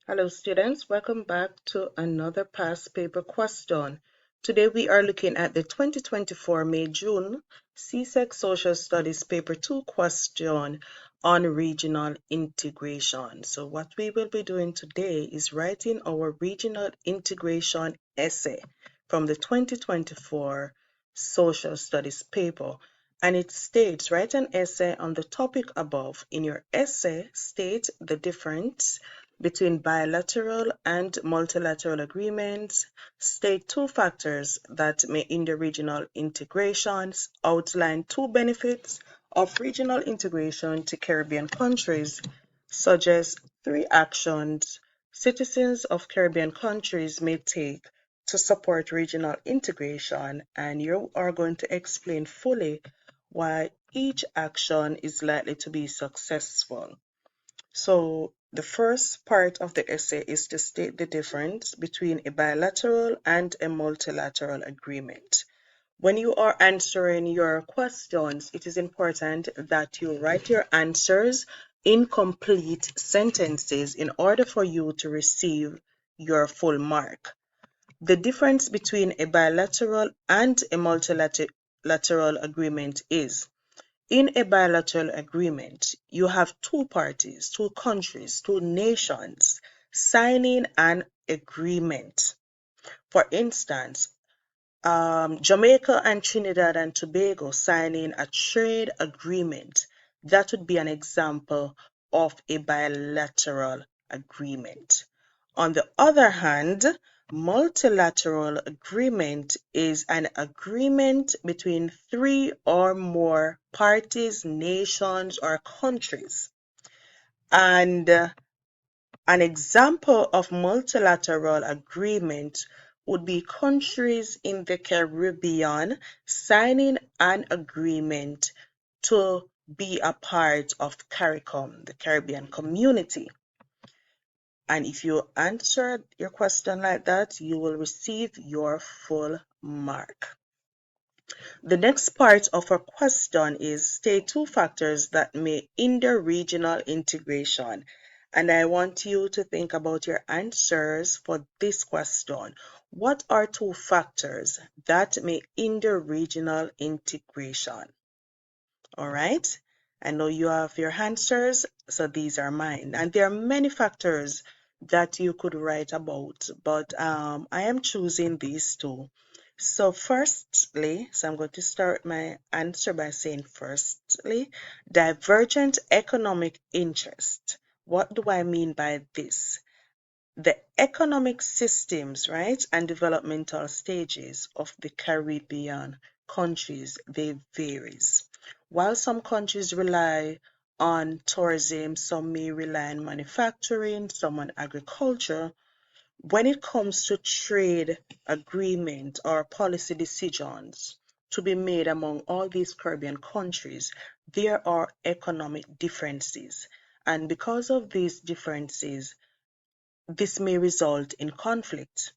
Hello students, welcome back to another past paper question. Today we are looking at the 2024 May-June CSEC Social Studies Paper 2 question on regional integration. So what we will be doing today is writing our regional integration essay from the 2024 Social Studies paper. And it states, write an essay on the topic above. In your essay, state the difference between bilateral and multilateral agreements, state two factors that may hinder regional integrations, outline two benefits of regional integration to Caribbean countries, suggest three actions citizens of Caribbean countries may take to support regional integration, and you are going to explain fully why each action is likely to be successful. So the first part of the essay is to state the difference between a bilateral and a multilateral agreement. When you are answering your questions, it is important that you write your answers in complete sentences in order for you to receive your full mark. The difference between a bilateral and a multilateral agreement is in a bilateral agreement, you have two parties, two countries, two nations signing an agreement. For instance, Jamaica and Trinidad and Tobago signing a trade agreement. That would be an example of a bilateral agreement. On the other hand, multilateral agreement is an agreement between three or more parties, nations, or countries. And an example of multilateral agreement would be countries in the Caribbean signing an agreement to be a part of CARICOM, the Caribbean Community. And if you answer your question like that, you will receive your full mark. The next part of our question is state two factors that may hinder regional integration. And I want you to think about your answers for this question. What are two factors that may hinder regional integration? All right. I know you have your answers, so these are mine. And there are many factors that you could write about, but I am choosing these two. So I'm going to start my answer by saying firstly, divergent economic interest. What do I mean by this? The economic systems, right, and developmental stages of the Caribbean countries, they varies. While some countries rely on tourism, some may rely on manufacturing, some on agriculture. When it comes to trade agreement or policy decisions to be made among all these Caribbean countries, there are economic differences. And because of these differences, this may result in conflict,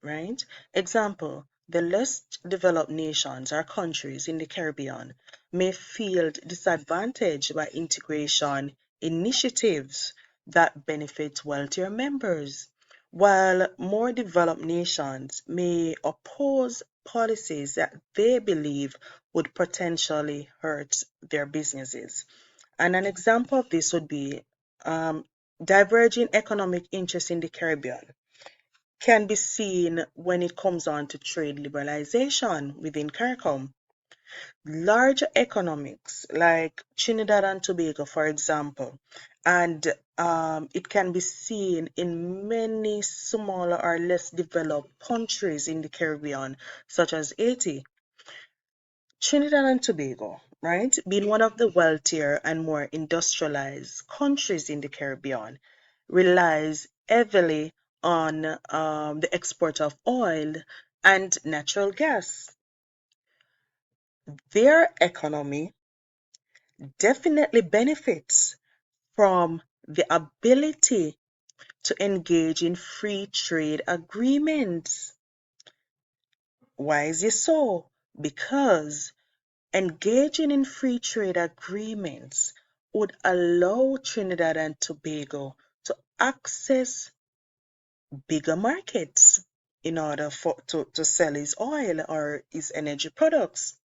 right? Example, the less developed nations or countries in the Caribbean may feel disadvantaged by integration initiatives that benefit wealthier members, while more developed nations may oppose policies that they believe would potentially hurt their businesses. And an example of this would be um, diverging economic interests in the Caribbean can be seen when it comes on to trade liberalization within CARICOM. Large economics like Trinidad and Tobago, for example, and it can be seen in many smaller or less developed countries in the Caribbean, such as Haiti. Trinidad and Tobago, right, being one of the wealthier and more industrialized countries in the Caribbean, relies heavily on the export of oil and natural gas. Their economy definitely benefits from the ability to engage in free trade agreements. Why is it so? Because engaging in free trade agreements would allow Trinidad and Tobago to access bigger markets in order to sell his oil or his energy products.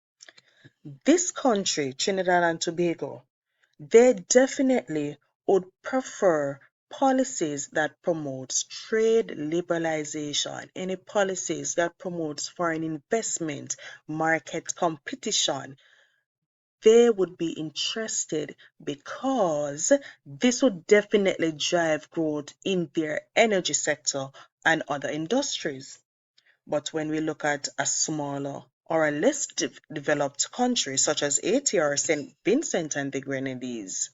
This country, Trinidad and Tobago, they definitely would prefer policies that promotes trade liberalization, any policies that promotes foreign investment, market competition. They would be interested because this would definitely drive growth in their energy sector and other industries. But when we look at a smaller or a less developed country such as Haiti or St. Vincent and the Grenadines,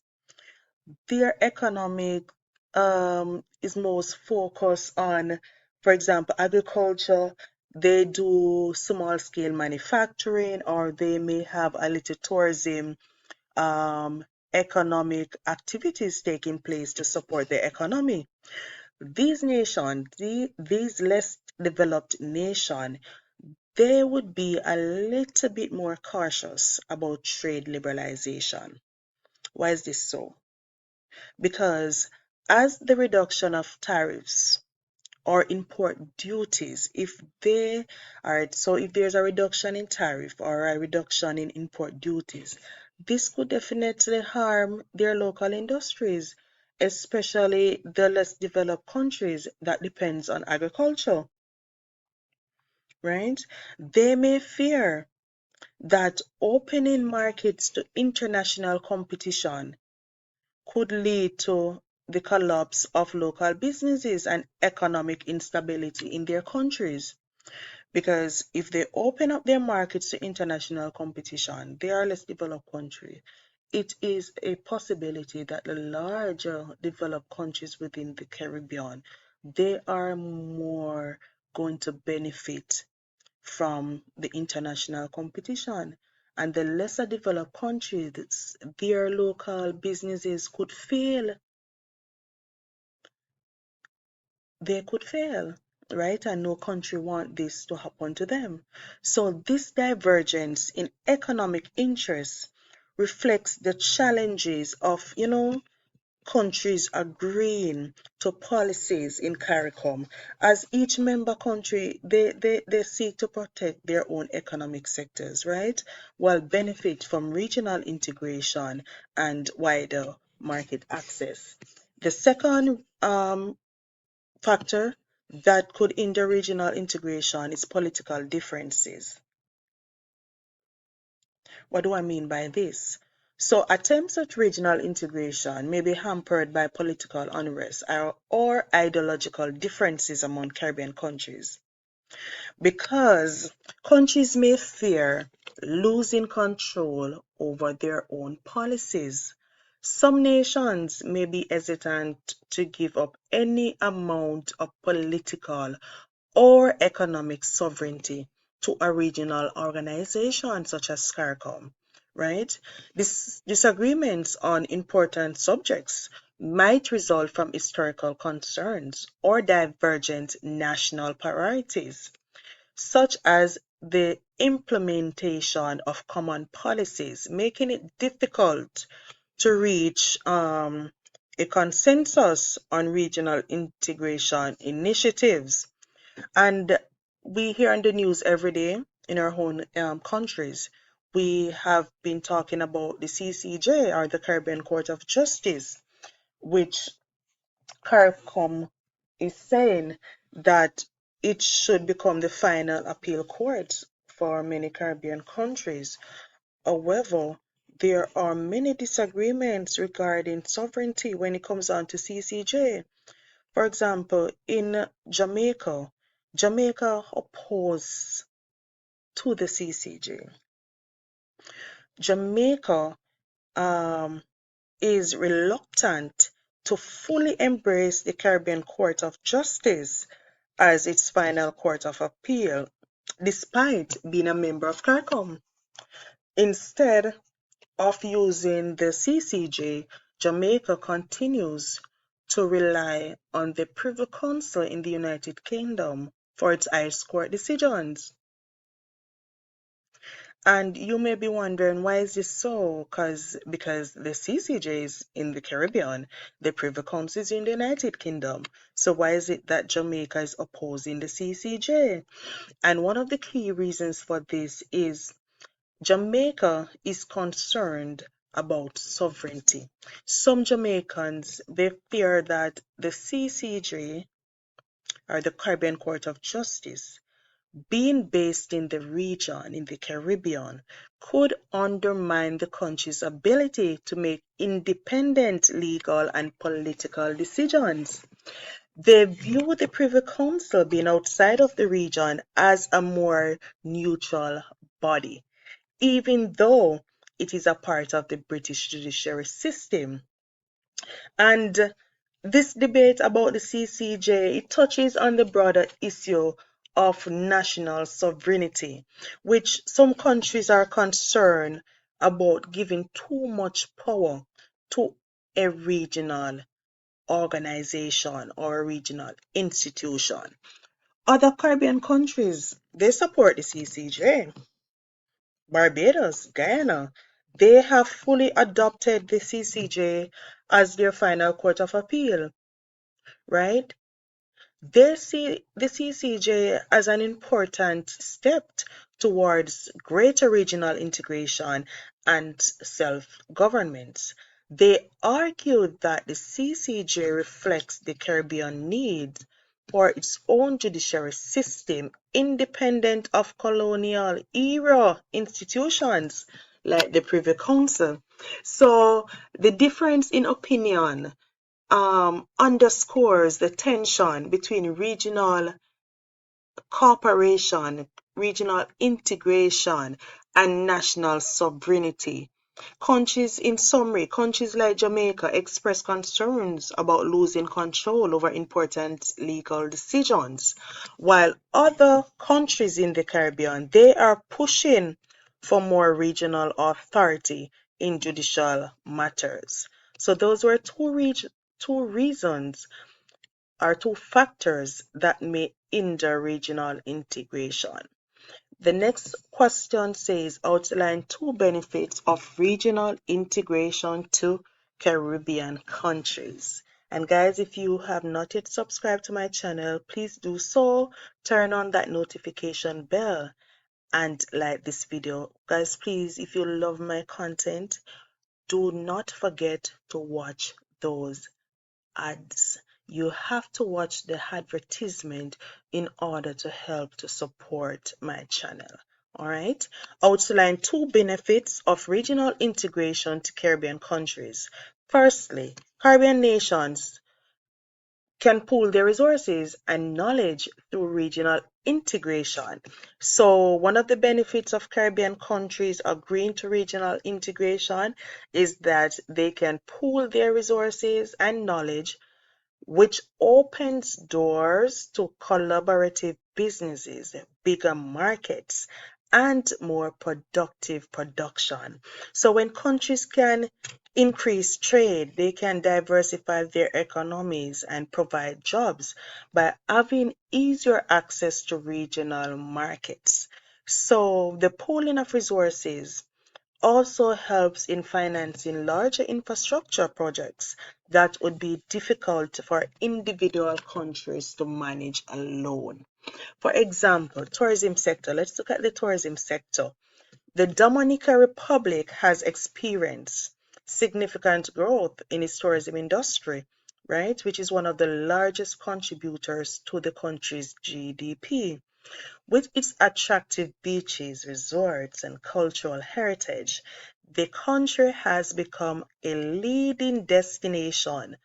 their economic is most focused on, for example, agriculture. They do small scale manufacturing, or they may have a little tourism economic activities taking place to support the economy. These nations, these less developed nations, they would be a little bit more cautious about trade liberalization. Why is this so? Because as the reduction of tariffs or import duties, if there's a reduction in tariff or a reduction in import duties, this could definitely harm their local industries, especially the less developed countries that depends on agriculture, right? They may fear that opening markets to international competition could lead to the collapse of local businesses and economic instability in their countries. Because if they open up their markets to international competition, they are a less developed country. It is a possibility that the larger developed countries within the Caribbean, they are more going to benefit from the international competition. And the lesser developed countries, their local businesses could fail. They could fail, right? And no country want this to happen to them. So this divergence in economic interests reflects the challenges of, countries agreeing to policies in CARICOM, as each member country they seek to protect their own economic sectors, right, while benefit from regional integration and wider market access. The second factor that could hinder regional integration is political differences. What do I mean by this? So, attempts at regional integration may be hampered by political unrest or ideological differences among Caribbean countries because countries may fear losing control over their own policies. Some nations may be hesitant to give up any amount of political or economic sovereignty to a regional organization such as CARICOM, right? Disagreements on important subjects might result from historical concerns or divergent national priorities, such as the implementation of common policies, making it difficult to reach a consensus on regional integration initiatives. And we hear on the news every day in our own countries. We have been talking about the CCJ, or the Caribbean Court of Justice, which CARICOM is saying that it should become the final appeal court for many Caribbean countries. However, there are many disagreements regarding sovereignty when it comes on to CCJ. For example, in Jamaica, Jamaica opposed to the CCJ. Jamaica um, is reluctant to fully embrace the Caribbean Court of Justice as its final court of appeal, despite being a member of CARICOM. Instead of using the CCJ, Jamaica continues to rely on the Privy Council in the United Kingdom for its highest court decisions. And you may be wondering, why is this so? Because the CCJ is in the Caribbean, the Privy Council is in the United Kingdom. So why is it that Jamaica is opposing the CCJ? And one of the key reasons for this is Jamaica is concerned about sovereignty. Some Jamaicans, they fear that the CCJ, or the Caribbean Court of Justice, being based in the region, in the Caribbean, could undermine the country's ability to make independent legal and political decisions. They view the Privy Council being outside of the region as a more neutral body, even though it is a part of the British judiciary system. And this debate about the CCJ, it touches on the broader issue of national sovereignty, which some countries are concerned about giving too much power to a regional organization or a regional institution. Other Caribbean countries, they support the CCJ. Barbados, Guyana, they have fully adopted the CCJ as their final court of appeal, right? They see the CCJ as an important step towards greater regional integration and self-government. They argued that the CCJ reflects the Caribbean need for its own judiciary system, independent of colonial era institutions like the Privy Council. So the difference in opinion underscores the tension between regional cooperation, regional integration, and national sovereignty. In summary, countries like Jamaica express concerns about losing control over important legal decisions, while other countries in the Caribbean, they are pushing for more regional authority in judicial matters. So those were two reasons are two factors that may hinder regional integration. The next question says, outline two benefits of regional integration to Caribbean countries. And guys, if you have not yet subscribed to my channel, please do so. Turn on that notification bell and like this video. Guys, please, if you love my content, do not forget to watch those ads. You have to watch the advertisement in order to help to support my channel. Alright, outline two benefits of regional integration to Caribbean countries. Firstly, Caribbean nations can pool their resources and knowledge through regional integration. So one of the benefits of Caribbean countries agreeing to regional integration is that they can pool their resources and knowledge, which opens doors to collaborative businesses, bigger markets, and more productive production. So when countries can increase trade, they can diversify their economies and provide jobs by having easier access to regional markets. So the pooling of resources also helps in financing larger infrastructure projects that would be difficult for individual countries to manage alone. For example, tourism sector. Let's look at the tourism sector. The Dominican Republic has experienced significant growth in its tourism industry, right, which is one of the largest contributors to the country's GDP. With its attractive beaches, resorts, and cultural heritage, the country has become a leading destination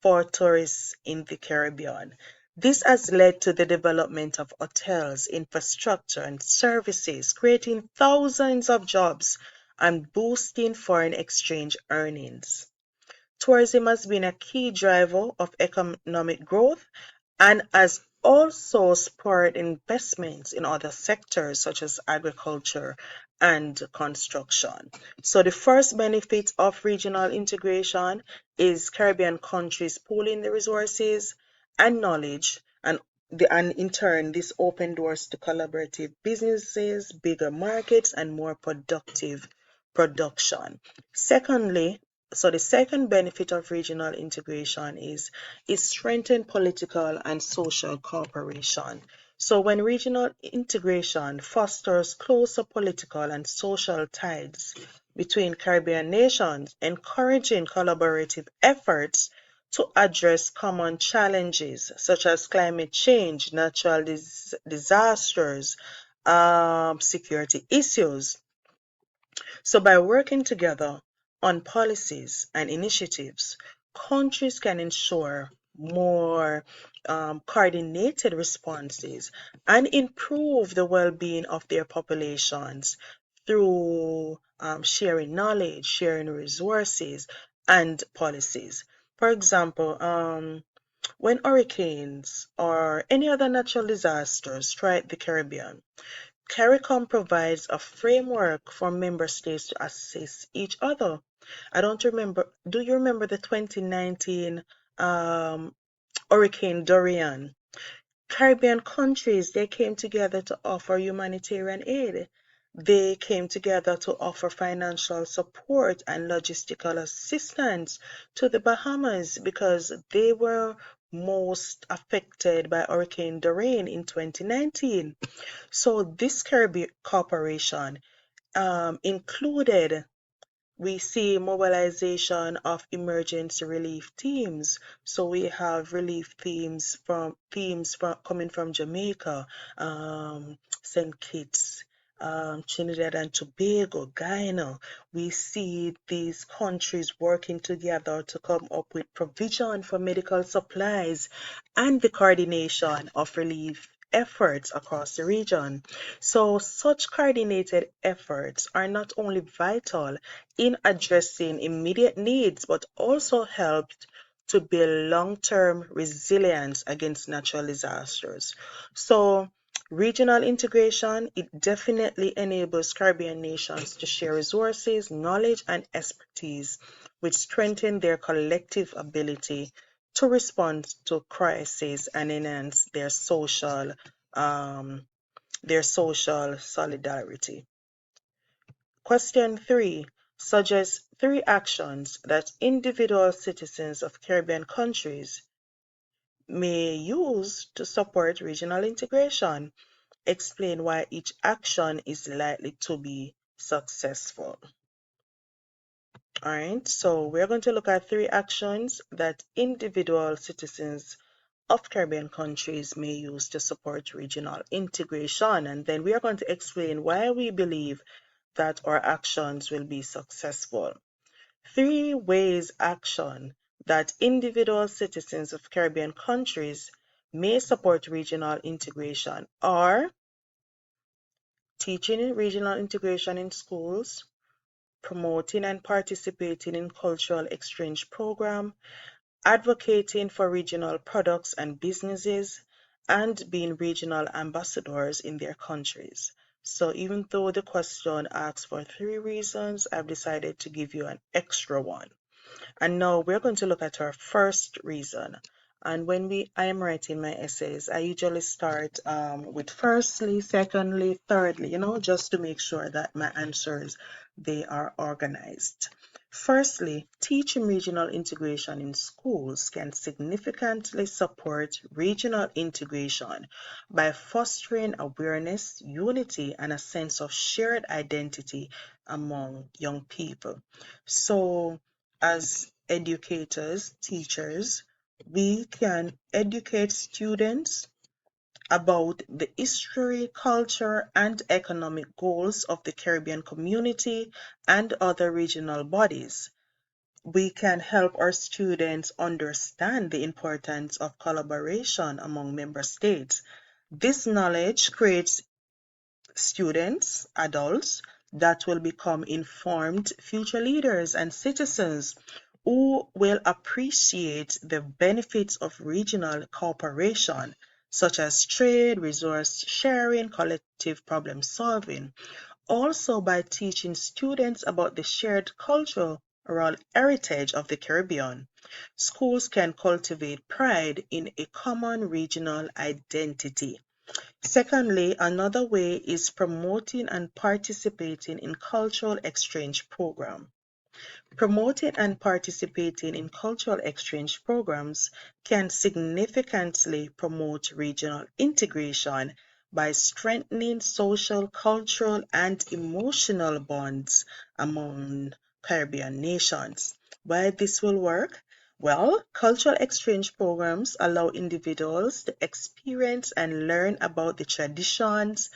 for tourists in the Caribbean. This has led to the development of hotels, infrastructure, and services, creating thousands of jobs and boosting foreign exchange earnings. Tourism has been a key driver of economic growth and has also spurred investments in other sectors such as agriculture and construction. So the first benefit of regional integration is Caribbean countries pooling the resources and knowledge and and in turn, this opened doors to collaborative businesses, bigger markets, and more productive production. Secondly, so the second benefit of regional integration is it strengthens political and social cooperation. So when regional integration fosters closer political and social ties between Caribbean nations, encouraging collaborative efforts to address common challenges such as climate change, natural disasters, security issues. So, by working together on policies and initiatives, countries can ensure more coordinated responses and improve the well being of their populations through sharing knowledge, sharing resources, and policies. For example, when hurricanes or any other natural disasters strike the Caribbean, CARICOM provides a framework for member states to assist each other. I don't remember, do you remember the 2019 Hurricane Dorian? Caribbean countries, they came together to offer humanitarian aid. They came together to offer financial support and logistical assistance to the Bahamas because they were most affected by Hurricane Dorian in 2019. So this Caribbean cooperation included we see mobilization of emergency relief teams. So we have relief teams from coming from Jamaica, St. Kitts, Trinidad and Tobago, Guyana. We see these countries working together to come up with provision for medical supplies and the coordination of relief efforts across the region. So, such coordinated efforts are not only vital in addressing immediate needs, but also helped to build long-term resilience against natural disasters. So, regional integration, it definitely enables Caribbean nations to share resources, knowledge, and expertise, which strengthen their collective ability to respond to crises and enhance um, their social solidarity. Question 3 suggests 3 actions that individual citizens of Caribbean countries may use to support regional integration. Explain why each action is likely to be successful. All right, so we're going to look at 3 actions that individual citizens of Caribbean countries may use to support regional integration, and then we are going to explain why we believe that our actions will be successful. 3 ways action that individual citizens of Caribbean countries may support regional integration are teaching regional integration in schools, promoting and participating in cultural exchange program, advocating for regional products and businesses, and being regional ambassadors in their countries. So even though the question asks for 3 reasons, I've decided to give you an extra one. And now we're going to look at our first reason. And when I am writing my essays, I usually start with firstly, secondly, thirdly, just to make sure that my answers, they are organized. Firstly, teaching regional integration in schools can significantly support regional integration by fostering awareness, unity, and a sense of shared identity among young people. So, as educators, teachers, we can educate students about the history, culture, and economic goals of the Caribbean community and other regional bodies. We can help our students understand the importance of collaboration among member states. This knowledge creates students, adults, that will become informed future leaders and citizens who will appreciate the benefits of regional cooperation, such as trade, resource sharing, collective problem solving. Also, by teaching students about the shared culture oral heritage of the Caribbean. Schools can cultivate pride in a common regional identity. Secondly, another way is promoting and participating in cultural exchange programs. Promoting and participating in cultural exchange programs can significantly promote regional integration by strengthening social, cultural, and emotional bonds among Caribbean nations. Why this will work? Well, cultural exchange programs allow individuals to experience and learn about the traditions,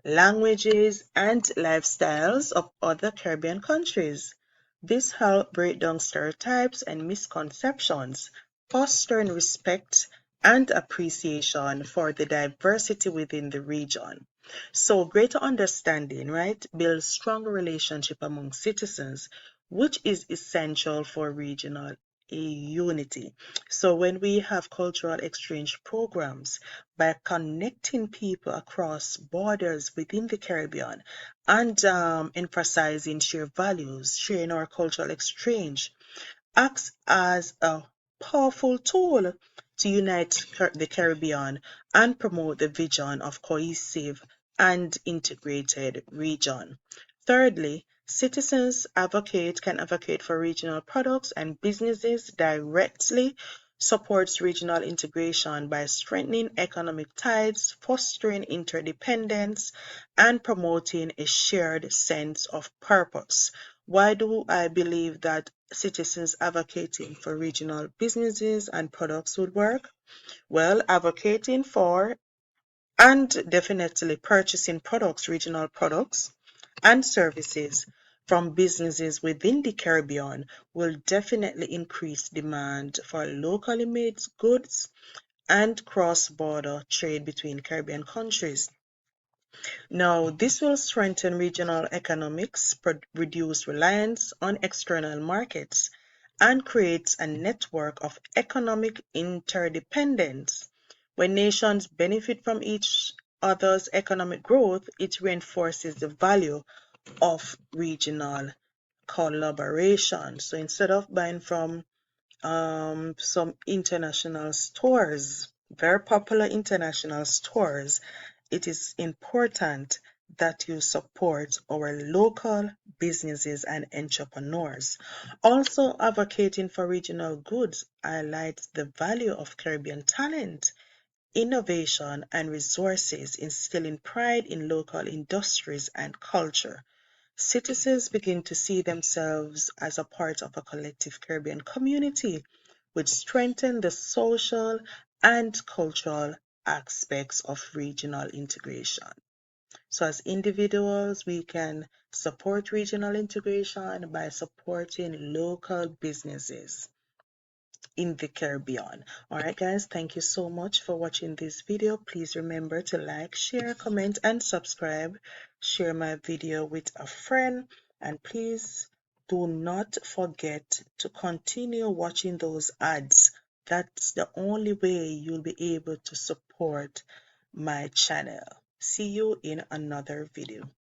languages, and lifestyles of other Caribbean countries. This helps break down stereotypes and misconceptions, fostering respect and appreciation for the diversity within the region. So, greater understanding, right, builds stronger relationship among citizens, which is essential for regional unity. So, when we have cultural exchange programs, by connecting people across borders within the Caribbean and emphasizing shared values, sharing our cultural exchange, acts as a powerful tool to unite the Caribbean and promote the vision of cohesive and integrated region. Thirdly, citizens can advocate for regional products and businesses directly supports regional integration by strengthening economic ties, fostering interdependence, and promoting a shared sense of purpose. Why do I believe that citizens advocating for regional businesses and products would work? Well, advocating for and definitely purchasing products, regional products and services from businesses within the Caribbean will definitely increase demand for locally made goods and cross-border trade between Caribbean countries. Now, this will strengthen regional economics, reduce reliance on external markets, and creates a network of economic interdependence. When nations benefit from each other's economic growth, it reinforces the value of regional collaboration. So instead of buying from some international stores, very popular international stores, it is important that you support our local businesses and entrepreneurs. Also, advocating for regional goods highlights the value of Caribbean talent, innovation, and resources, instilling pride in local industries and culture. Citizens begin to see themselves as a part of a collective Caribbean community, which strengthen the social and cultural aspects of regional integration. So as individuals, we can support regional integration by supporting local businesses in the Caribbean. Alright guys, thank you so much for watching this video. Please remember to like, share, comment, and subscribe. Share my video with a friend, and please do not forget to continue watching those ads. That's the only way you'll be able to support my channel. See you in another video.